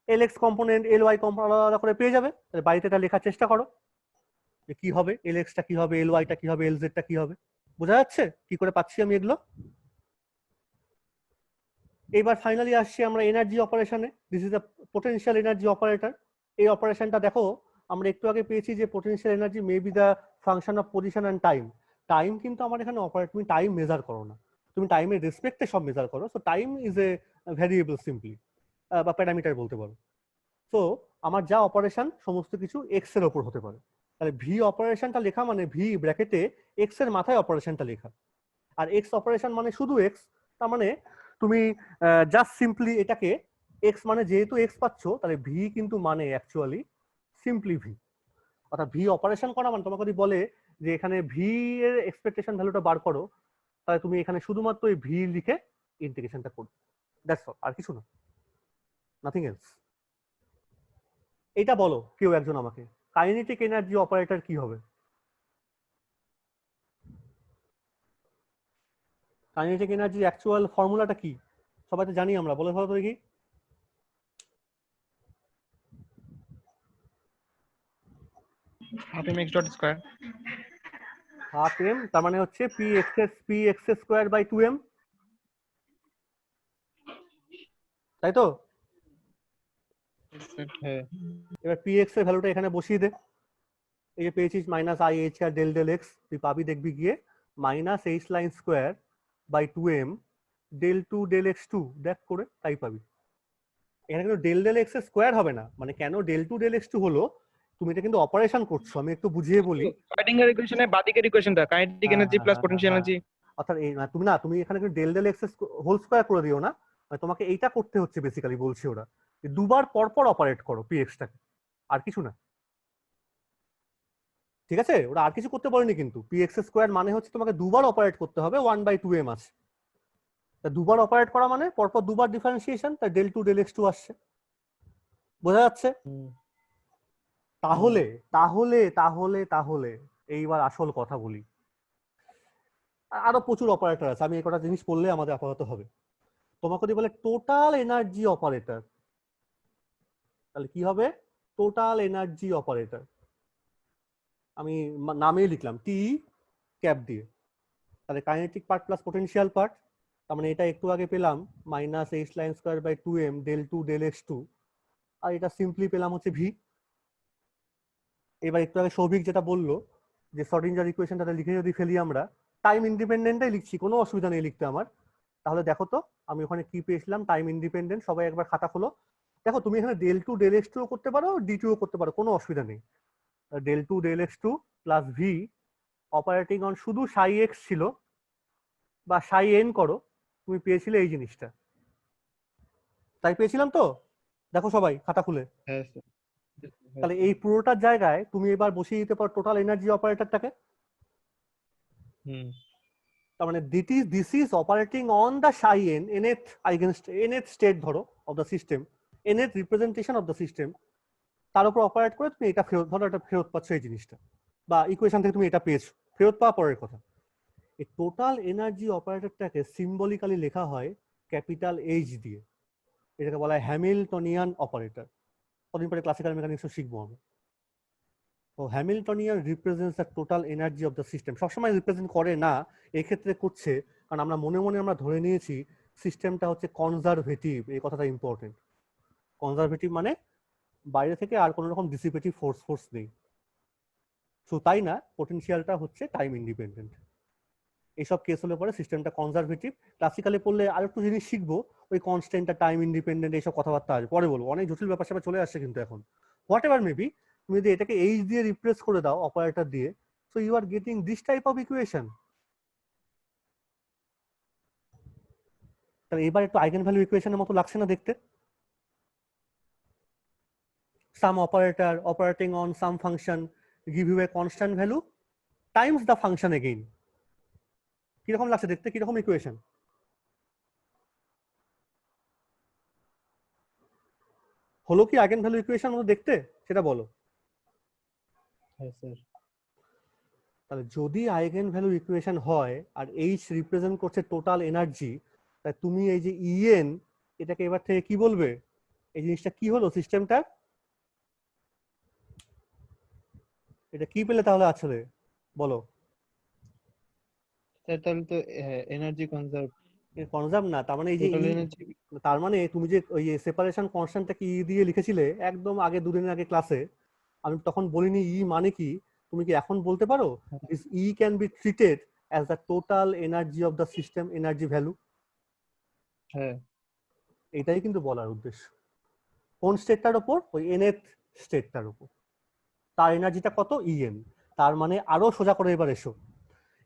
L X component L Y component আলাদা করে পেয়ে যাবে। তাহলে বাড়িতে এটা লেখার চেষ্টা করো যে কি হবে, এল এক্সটা কি হবে, এল ওয়াইটা কি হবে, এল জেডটা কি হবে। বোঝা যাচ্ছে কি করে পাচ্ছি আমি এগুলো? এবার ফাইনালি আসছি আমরা এনার্জি অপারেশনে। This is the potential energy operator. এই অপারেশনটা দেখো আমরা একটু আগে পেয়েছি যে potential energy may be the function of position and time. Time কিন্তু আমার এখানে অপারেট, তুমি টাইম মেজার করো না, তুমি টাইমের রেসপেক্টে সব মেজার করো। So time is a variable simply, বা প্যারামিটার বলতে পারো। সো আমার যা অপারেশন সমস্ত কিছু এক্স এর ওপর হতে পারে। তাহলে ভি অপারেশনটা লেখা মানে ভি ব্র্যাকেটে এক্স এর মাথায় অপারেশনটা লেখা। আর এক্স অপারেশন মানে শুধু এক্স, তার মানে তুমি জাস্ট সিম্পলি এটাকে এক্স মানে যেহেতু এক্স পাচ্ছ, তাহলে ভি কিন্তু মানে অ্যাকচুয়ালি সিম্পলি ভি। অর্থাৎ ভি অপারেশন করা মানে তোমাকে যদি বলে যে এখানে ভি এর এক্সপেকটেশন ভ্যালুটা বার করো, তাহলে তুমি এখানে শুধুমাত্র এই ভি লিখে ইন্টিগ্রেশনটা করবে, দ্যাটস অল, আর কিছু না, নাথিং এলস। এটা বলো কেউ একজন আমাকে, কাইনেটিক এনার্জি অপারেটর কি হবে? কাইনেটিক এনার্জির অ্যাকচুয়াল ফর্মুলাটা কি সবাই তো জানি আমরা, বলে ভালো তো দেখি। Half m x dot square, half m তার মানে হচ্ছে P x square by 2m, তাই তো? হ্যাঁ এবার পি এক্স এর ভ্যালুটা এখানে বসিয়ে দে। এই যে পেয়েছিস মাইনাস আই এইচ আর ডেল ডেল এক্স, তুই পাবি দেখবি গিয়ে minus h line square by 2m del 2 del x 2, দেখ করে তাই পাবি। এখানে কিন্তু ডেল ডেল এক্স স্কোয়ার হবে না, মানে কেন ডেল 2 ডেল এক্স 2 হলো, তুমি এটা কিন্তু অপারেশন করছো, আমি একটু বুঝিয়ে বলি। স্টার্টিং এর ইকুয়েশনে বাদিকের ইকুয়েশনটা kinetic energy plus potential energy. অর্থাৎ এই তুমি এখানে কিন্তু del del X whole square করে দিও না, মানে তোমাকে এইটা করতে হচ্ছে বেসিক্যালি বলছি ওরা, দুবার পর পর অপারেট করো পি এক্সটাকে, আর কিছু না। ঠিক আছে, ওরা আর কিছু করতে বলেনি কিন্তু। পি এক্স স্কোয়ার মানে হচ্ছে তোমাকে দুবার অপারেট করতে হবে, 1/2m আছে, তা দুবার অপারেট করা মানে পরপর দুবার ডিফারেন্সিয়েশন, তাই ডেল 2 ডেল এক্স 2 আসছে। বোঝা যাচ্ছে? তাহলে তাহলে তাহলে তাহলে এইবার আসল কথা বলি। আরো প্রচুর অপারেটর আছে, আমি এই কটা জিনিস পড়লে আমাদের আপাতত হবে। তোমাকে যদি বলে টোটাল এনার্জি অপারেটর, তাহলে কি হবে? টোটাল এনার্জি অপারেটর আমি নামেই লিখলাম টি ক্যাপ দিয়ে। তাহলে kinetic part plus potential part, তার মানে এটা একটু আগে পেলাম minus h line square by 2m del 2 del x 2, আর এটা সিম্পলি পেলাম হচ্ছে ভি। এবার একটু আগে সৌভিক যেটা বললো যে শ্রোডিঞ্জার ইকুয়েশনটা লিখে যদি ফেলি আমরা, টাইম ইন্ডিপেন্ডেন্টই লিখছি, কোনো অসুবিধা নেই লিখতে আমার। তাহলে দেখো তো আমি ওখানে কি পেয়েছিলাম, টাইম ইন্ডিপেন্ডেন্ট। সবাই একবার খাতা খোলো, দেখো তুমি এখানে ডেল 2 ডেল এক্স 2 করতে পারো, ডি 2 করতে পারো, কোনো অসুবিধা নেই। Del 2 del x 2 plus v operating on শুধু সাই এক্স ছিল বা সাই এন করো, তুমি পেয়েছিলে এই জিনিসটা। তাই পেয়েছিলাম তো? দেখো সবাই খাতা খুলে। হ্যাঁ স্যার। তাহলে এই পুরোটার জায়গায় তুমি এবার বসিয়ে দিতে পারো টোটাল এনার্জি অপারেটরটাকে। হুম। তার মানে this is operating on the Sai N nth state ধরো of the system, nth representation of the system, তার উপর অপারেট করে তুমি এটা ফেরত ধরো, এটা ফেরত পাচ্ছ এই জিনিসটা, বা ইকুয়েশন থেকে তুমি এটা পেয়েছো, ফেরত পাওয়া পরের কথা। এই টোটাল এনার্জি অপারেটরটাকে সিম্বলিক্যালি লেখা হয় ক্যাপিটাল এইচ দিয়ে, এটাকে বলা হয় হ্যামিল্টনিয়ান অপারেটর। কদিন পরে ক্লাসিক্যাল মেকানিক্সও শিখবো আমরা। তো Hamiltonian represents the total energy of the system. সবসময় রিপ্রেজেন্ট করে না, এক্ষেত্রে করছে, কারণ আমরা মনে মনে আমরা ধরে নিয়েছি সিস্টেমটা হচ্ছে কনজারভেটিভ। এই কথাটা ইম্পর্টেন্ট। কনজারভেটিভ মানে বাইরে থেকে আর কোনো রকম ডিসিপেটিভ ফোর্স নেই। শুধু তাই না, পোটেনশিয়ালটা হচ্ছে টাইম ইন্ডিপেন্ডেন্ট। এইসব কেস হলে পরে সিস্টেমটা কনজারভেটিভ। ক্লাসিক্যালি পড়লে আর একটু জিনিস শিখবো, ওই কনস্ট্যান্টটা টাইম ইন্ডিপেন্ডেন্ট এইসব কথাবার্তা আছে, পরে বলবো, অনেক জটিল ব্যাপার স্যাপার চলে আসছে কিন্তু এখন। হোয়াট এভার মেবি, তুমি যদি এটাকে এইচ দিয়ে রিপ্লেস করে দাও অপারেটর দিয়ে, so you are getting this type of equation. তাহলে এবার একটু আইগেন ভ্যালু ইকুয়েশনের মতো লাগছে না দেখতে? Some operator operating on some function give you a constant value times the function again. কিরকম লাগছে দেখতে? কিরকম ইকুয়েশন? হলো কি আইগেন ভ্যালু ইকুয়েশন মতো দেখতে? সেটা বলো। হ্যাঁ স্যার। তাহলে যদি আইগেন ভ্যালু ইকুয়েশন হয় আর এইচ রিপ্রেজেন্ট করছে টোটাল এনার্জি, তাই তুমি এই যে ইএন, এটাকে এবার থেকে কি বলবে? এই জিনিসটা কি হলো সিস্টেমটা? এটা কি পেলে তাহলে আসলে বলো? স্যার তাহলে তো এনার্জি কনজার্ভ, কনজার্ভ না, তার মানে এই যে টোটাল এনার্জি। তার মানে তুমি যে ওই সেপারেশন কনস্ট্যান্টটা কি দিয়ে লিখেছিলে একদম আগে দুদিনের আগে ক্লাসে, আমি তখন বলিনি ই মানে কি, তুমি কি এখন বলতে পারো this E can be treated as the total energy of the system energy value? হ্যাঁ। এটাই কিন্তু বলার উদ্দেশ্য। কোন স্টেটটার উপর? ওই nth স্টেটটার উপর। তার এনার্জিটা কত? ইএন। তার মানে আরো সোজা করে এবার এসো,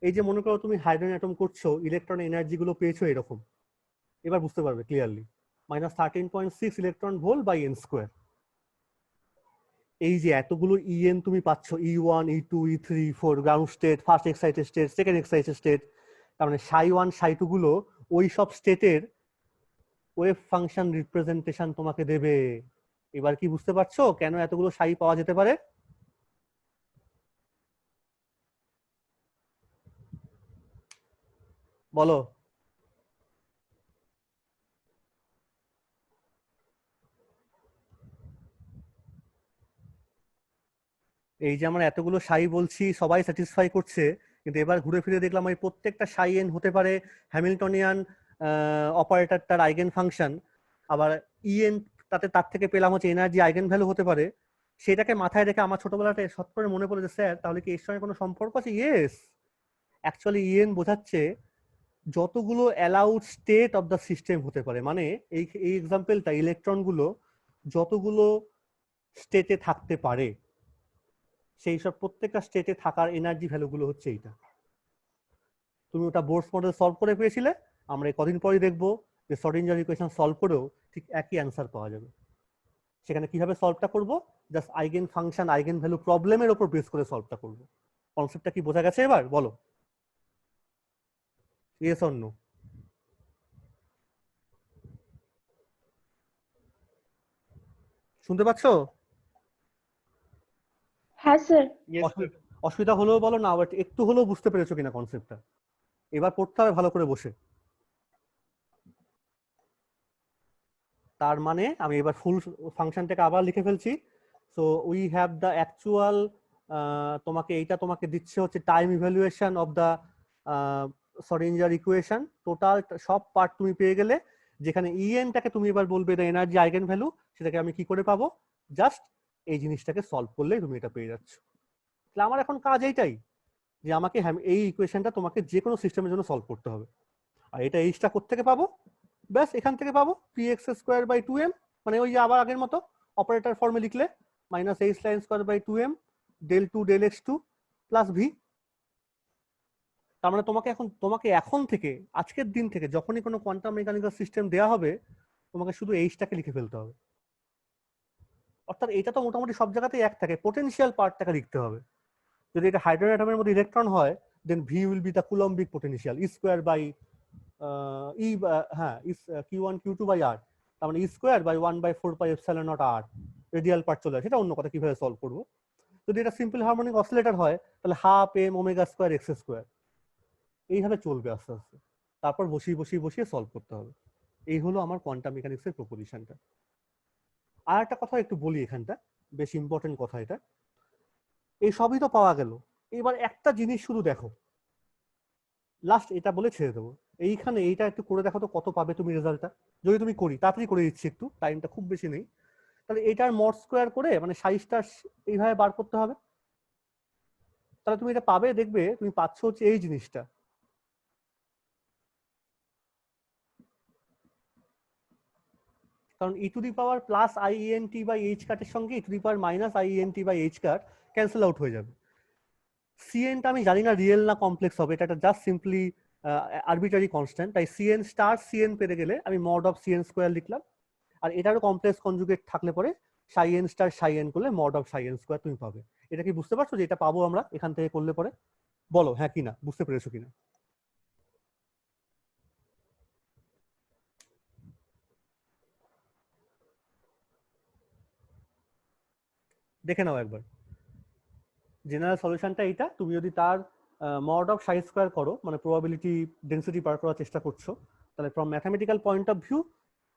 এই যে মনে করো তুমি হাইড্রোজেন অ্যাটম করছো, ইলেকট্রন এনার্জি গুলো পেয়েছো এরকম, এবার বুঝতে পারবে clearly, -13.6 electron volt by n square. এই যে এতগুলো ইএন তুমি পাচ্ছ, E1 E2 E3 E4 ground state, first excited state, second excited state, তার মানে ψ1 ψ2 গুলো ওই সব স্টেটের ওয়েভ ফাংশন রিপ্রেজেন্টেশন তোমাকে দেবে। এবার কি বুঝতে পারছো কেন এতগুলো সাই পাওয়া যেতে পারে? বলো। এই যে আমরা এতগুলো সাই বলছি সবাই স্যাটিসফাই করছে, কিন্তু এবার ঘুরে ফিরে দেখলাম ওই প্রত্যেকটা সাই এন হতে পারে হ্যামিল্টনিয়ান অপারেটরটার আইগেন ফাংশন, আবার ইএন তাতে তার থেকে পেলাম হচ্ছে এনার্জি আইগেন ভ্যালু হতে পারে। সেটাকে মাথায় রেখে আমার ছোটবেলাটা সৎ করে মনে পড়ে যে স্যার তাহলে কি এর সঙ্গে কোনো সম্পর্ক আছে? ইয়েস, অ্যাকচুয়ালি ইএন বোঝাচ্ছে যতগুলো allowed state of the system হতে পারে, মানে এই এই এক্সাম্পলটা ইলেকট্রনগুলো যতগুলো স্টেটে থাকতে পারে সেই সব প্রত্যেকটা স্টেটে থাকার এনার্জি ভ্যালুগুলো হচ্ছে এইটা। তুমি ওটা বোর্ডস মডেল সলভ করে পেয়েছিলে, আমরা এই কদিন পরেই দেখবো যে শ্রোডিঞ্জার ইকুয়েশন সলভ করেও ঠিক একই অ্যান্সার পাওয়া যাবে। সেখানে কিভাবে সলভটা করব? Just eigen function eigen value প্রবলেমের উপর বেস করে সলভটা করব। কনসেপ্টটা কি বোঝা গেছে এবার? বলো ইয়েস অর নো। শুনতে পাচ্ছো? হ্যাঁ স্যার। অসুবিধা হলেও বলো, না বাট একটু হলেও বুঝতে পেরেছো কিনা কনসেপ্টটা? এবার পড়তে হবে ভালো করে বসে। তার মানে আমি এবার ফুল ফাংশনটাকে আবার লিখে ফেলছি। So we have the actual, তোমাকে এইটা তোমাকে দিচ্ছে হচ্ছে time evaluation of the Schrodinger equation, total সব পার্ট তুমি পেয়ে গেলে, যেখানে ইএনটাকে তুমি এবার বলবে দ্য এনার্জি আইগেন ভ্যালু, সেটাকে আমি কি করে পাবো? জাস্ট এই জিনিসটাকে সলভ করলেই তুমি এটা পেয়ে যাচ্ছ। তাহলে আমার এখন কাজ এইটাই যে আমাকে এই ইকুয়েশনটা তোমাকে যে কোনো সিস্টেমের জন্য সলভ করতে হবে। আর এটা এইচটা কোত্থেকে পাবো? ব্যাস এখান থেকে পাবো, px² / 2m, মানে ওই যে আবার আগের মতো অপারেটর ফর্মে লিখলে, -h² / 2m del2 del x2 + v। তার মানে তোমাকে এখন থেকে আজকের দিন থেকে যখনই কোনো কোয়ান্টাম মেকানিক্যাল সিস্টেম দেওয়া হবে তোমাকে শুধু এইচটাকে লিখে ফেলতে হবে। অর্থাৎ এটা তো মোটামুটি সব জায়গাতেই এক থাকে, পোটেনশিয়াল পার্টটাকে লিখতে হবে। যদি এটা হাইড্রোজেন অ্যাটমের মধ্যে ইলেকট্রন হয় then V will be the Coulombic potential E square by Q1 Q2 by R, তার মানে E square by 1/4 pi epsilon naught R. Radial part চলে আসে, সেটা অন্য কথা কিভাবে সলভ করবো। যদি এটা সিম্পল হারমোনিক অসিলেটর হয় তাহলে half m omega square x square, এইভাবে চলবে আস্তে আস্তে। তারপর বসিয়ে সলভ করতে হবে। এই হলো আমার কোয়ান্টাম মেকানিক্সের প্রপোজিশনটা। আর একটা কথা একটু বলি এখানটা, বেশ ইম্পর্টেন্ট কথা এটা। এই সবই তো পাওয়া গেল, এবার একটা জিনিস শুধু দেখো, লাস্ট এটা বলে ছেড়ে দেবো। এইখানে এইটা একটু করে দেখো তো কত পাবে তুমি রেজাল্টটা। যদি তুমি করি, তাড়াতাড়ি করে দিচ্ছি, একটু টাইমটা খুব বেশি নেই। তাহলে এটার মড স্কোয়ার করে মানে সাইজটা এইভাবে বার করতে হবে। তাহলে তুমি এটা পাবে, দেখবে তুমি পাচ্ছ হচ্ছে এই জিনিসটা। কারণ E to the power plus I N T by H কাটের সঙ্গে E to the power minus I N T by H cut cancel out হয়ে যাবে। সিএনটা আমি জানি না রিয়েল না কমপ্লেক্স হবে, এটা জাস্ট সিম্পলি আরবিটারি কনস্ট্যান্ট। তাই সিএন স্টার সিএন পেতে গেলে আমি মড অফ সিএন স্কোয়ার লিখলাম। আর এটারও কমপ্লেক্স কনজুগেট থাকলে পরে সাই এন স্টার সাই এন করলে mod of Sai N square তুমি পাবে। এটা কি বুঝতে পারছো যে এটা পাবো আমরা এখান থেকে করলে পরে? বলো হ্যাঁ কিনা, বুঝতে পেরেছো কিনা। দেখে নাও একবার। জেনারেল সলিউশনটা এইটা। তুমি যদি তার মড অফ সাই স্কোয়ার করো, মানে প্রবাবিলিটি ডেন্সিটি বার করার চেষ্টা করছো, তাহলে from mathematical point of view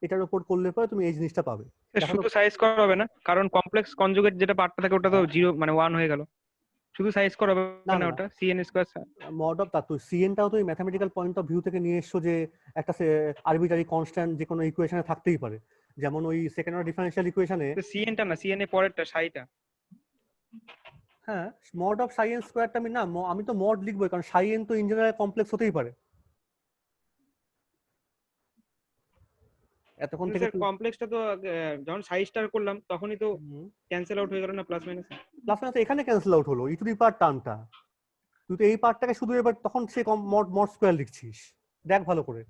এটার উপর করলে পরে তুমি এই জিনিসটা পাবে। শুধু সাইজ করা হবে না, কারণ কমপ্লেক্স কনজুগেট যেটা পার্টটা থাকে ওটা তো 0 মানে 1 হয়ে গেল। শুধু সাইজ করা হবে না, ওটা সিএন স্কয়ার মড অফ তো সিএনটাও তুমি ম্যাথমেটিক্যাল পয়েন্ট অফ ভিউ থেকে নিয়ে এসছো যে একটা আরবিটারি কনস্ট্যান্ট যে কোনো ইকুয়েশনে থাকতেই পারে। যেমন ওই সেকেন্ড অর্ডার ডিফারেনশিয়াল ইকুয়েশনে সিএনটা না, সিএন এর পরেরটা সাইটা। হ্যাঁ, মড অফ সাই এন স্কয়ারটা আমি না, আমি তো মড লিখবো কারণ সাই এন তো ইন জেনারেল কমপ্লেক্স হতেই পারে। এতক্ষণ থেকে কমপ্লেক্সটা তো যখন সাইজটা করলাম তখনই তো ক্যান্সেল আউট হয়ে গেল না, প্লাস মাইনাস। প্লাস মাইনাস এখানে ক্যান্সেল আউট হলো, ই টু দি পাওয়ার টার্মটা। তুই তো এই পার্টটাকে শুধু এবার তখন সে মড স্কয়ার লিখছিস। দেখ ভালো করে,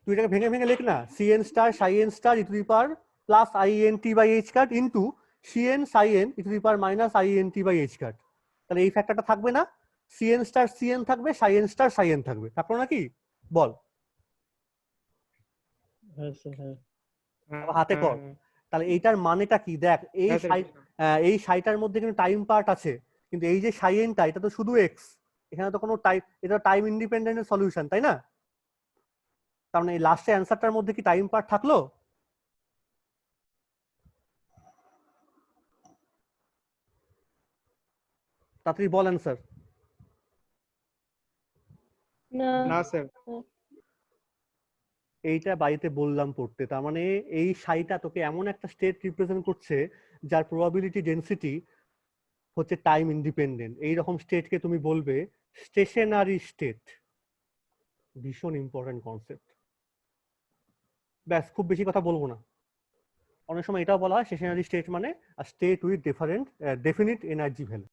তুই এটাকে ভেঙে ভেঙে লেখ না, C N star psi N star E to the power plus I N T by H cut into C N psi N E to the power minus I N T by H cut. তাহলে এই ফ্যাক্টরটা থাকবে না, সিএন স্টার সিএন থাকবে, সাই এন স্টার সাই এন থাকবে। থাকলো নাকি বল? হাতে কর। তাহলে এইটার মানেটা কি দেখ, এই সাইটার মধ্যে কিন্তু টাইম পার্ট আছে, কিন্তু এই যে সাই এনটা এটা তো শুধু এক্স, এখানে তো কোনো টাইম, এটা টাইম ইন্ডিপেন্ডেন্ট সলিউশন, তাই না? তার মানে এই লাস্টে অ্যান্সারটার মধ্যে কি টাইম পার্ট থাকলো? তাড়াতাড়ি বল অ্যান্সার। না স্যার, এইটা বাড়িতে বললাম পড়তে। তার মানে এই সাইটা তোকে এমন একটা স্টেট রিপ্রেজেন্ট করছে যার প্রবাবিলিটি ডেনসিটি হচ্ছে টাইম ইন্ডিপেন্ডেন্ট। এইরকম স্টেটকে তুমি বলবে স্টেশনারি স্টেট। ভীষণ ইম্পর্টেন্ট কনসেপ্ট। ব্যাস, খুব বেশি কথা বলবো না। অনেক সময় এটাও বলা হয় স্টেশনারি স্টেট মানে state with different definite energy value.